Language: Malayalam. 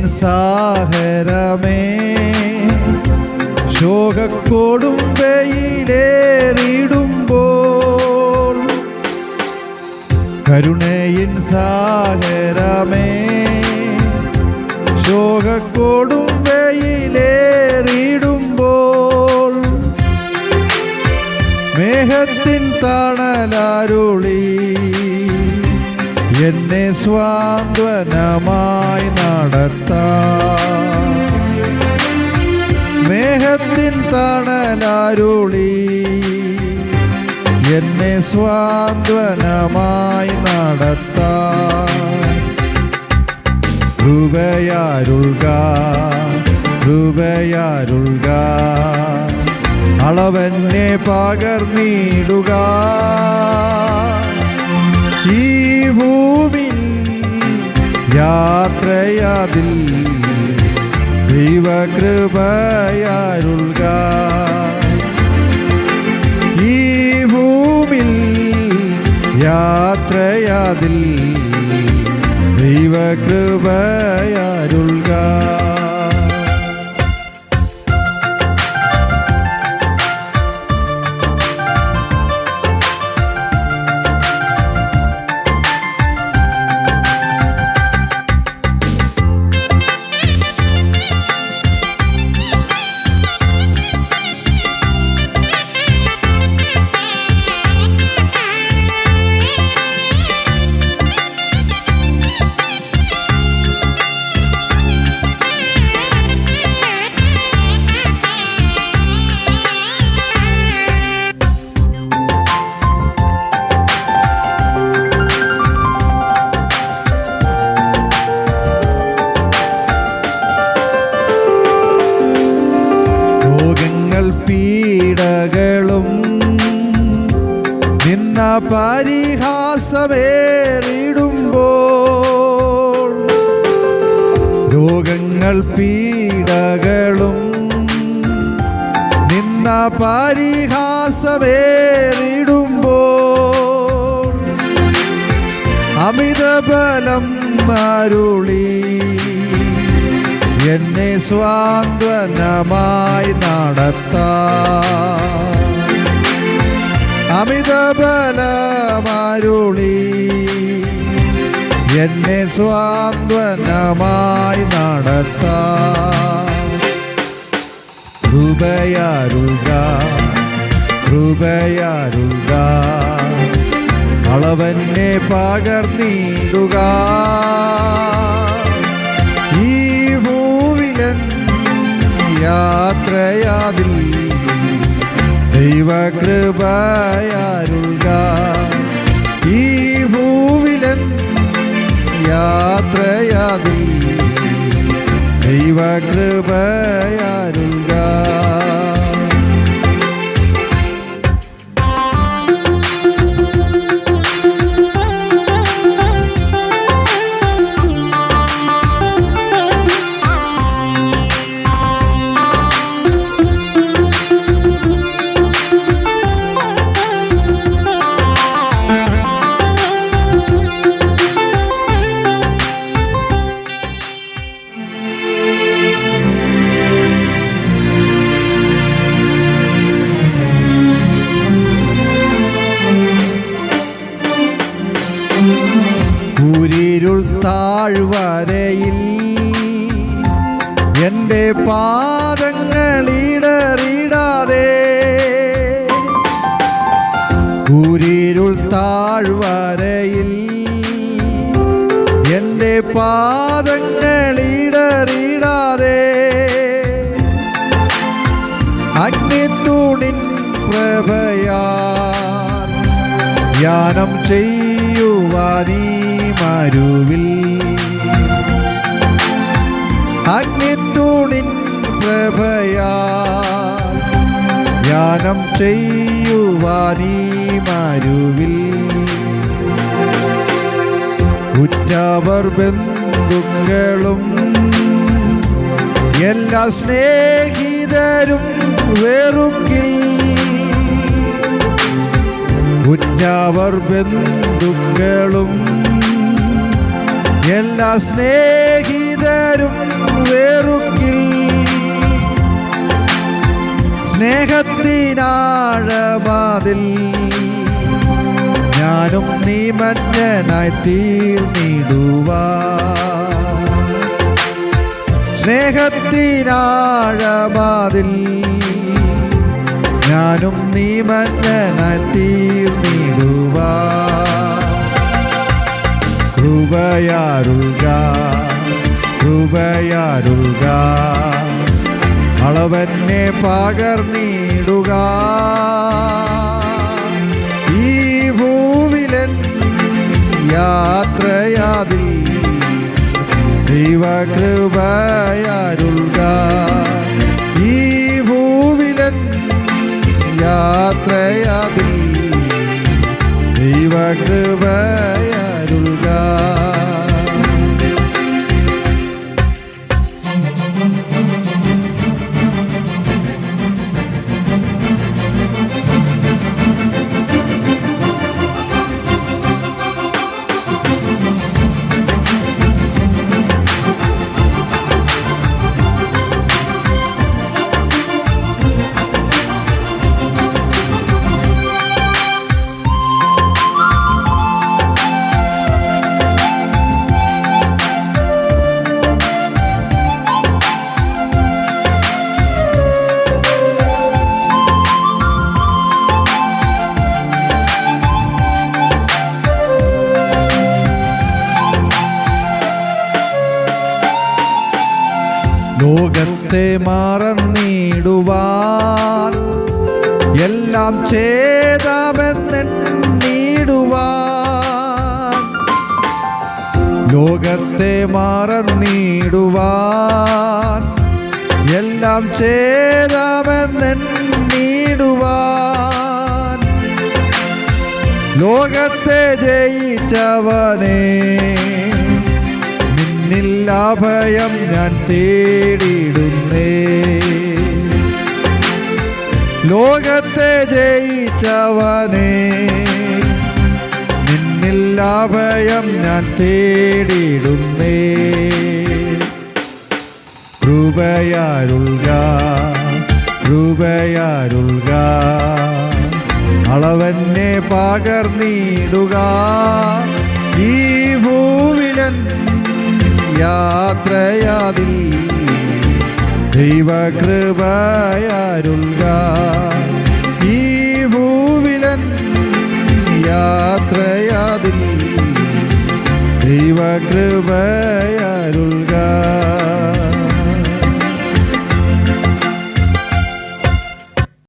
സാഹരമേ ശോകക്കൊടുമ്പയിലേറിടുമ്പോൾ കരുണയിൻ സാഗരമേ ശോകക്കൊടുമ്പയിലേറിടുമ്പോൾ മേഘത്തിൻ തണലരുളി എന്നെ സ്വാന്തനമായി നടത്താം. മേഘത്തിൻ തണലരുളി എന്നെ സ്വാന്തനമായി നടത്താം. കൃപയാരുൾക കൃപയാരുൾക അളവെന്നെ പകർന്നിടുക. ഈ ഭൂമിൽ യാത്രയതിൽ ദൈവകൃപയാരുൾക. ഈ ഭൂമിൽ യാത്രയതിൽ ദൈവകൃപയാരുൾക. പീഡകളും നിന്ന പരിഹാസമേറിടുമ്പോൾ രോഗങ്ങൾ പീഡകളും നിന്ന പരിഹാസമേറിടുമ്പോൾ അമിതബലം അരുളി എന്നെ സ്വാന്തനമായി നടത്താം. അമിതബലമരുളി എന്നെ സ്വാന്തനമായി നടത്താം. കൃപയാരുൾക കൃപയാരുൾക അളവെന്നെ പകർന്നിടുക. ഈ യാത്രയാതിൽ ദൈവകൃപയാരുൾക. ഈ ഭൂവിലൻ യാത്രയാതിൽ ദൈവകൃപയാരുൾക. കൂരിരുൾ താഴ്വരയിൽ എൻ്റെ പാദങ്ങളിടറിടാതെ കൂരിരുൾ താഴ്വരയിൽ എൻ്റെ പാദങ്ങളിടറിടാതെ അഗ്നിത്തൂണിൻ പ്രഭയാൽ ധ്യാനം ചെയ്യുവാനീ മരുവിൽ അഗ്നിത്തൂണിൻ പ്രഭയാൽ ധ്യാനം ചെയ്യുവാനീ മരുവിൽ ഉറ്റവർ ബന്ധുക്കളും എല്ലാ സ്നേഹിതരും വെറുക്കിൽ. ഉറ്റവർ ബന്ധുക്കളും എല്ലാ സ്നേഹിത സ്നേഹിതരും വേറുക്കിൽ സ്നേഹത്തിനാഴമാതിൽ ഞാനും നീ മഞ്ഞനായി തീർന്നിടുവാൻ. സ്നേഹത്തിനാഴമാതിൽ ഞാനും നീ മഞ്ഞനായി തീർന്നിടുവാൻ. കൃപയാരുൾക കൃപയാരുൾക അളവന്നെ പകർന്നിടുക. ഈ ഭൂവിലൻ യാത്രയാതിൽ ദൈവകൃപയാരുൾക. ഈ ഭൂവിലൻ യാത്രയാതിൽ ദൈവകൃപയാരുൾക. ലോകത്തെ മറന്നിടുവാൻ എല്ലാം ചെയ്താമെന്നിടുവാൻ. ലോകത്തെ മറന്നിടുവാൻ എല്ലാം ചെയ്താമെന്നിടുവാൻ. ലോകത്തെ ജയിച്ചവനെ അഭയം ഞാൻ തേടിയിടുന്നേ. ലോകത്തെ ജയിച്ചവനെ നിന്നിൽ അഭയം ഞാൻ തേടിയിടുന്നേ. കൃപയാരുൾക കൃപയാരുൾക അളവന്നെ പകർന്നിടുക. ഈ ഭൂവിലൻ യാത്രയാതിൽ ദൈവകൃപയാരുൾക. ഈ ഭൂവിലൻ യാത്രയാതിൽ ദൈവകൃപ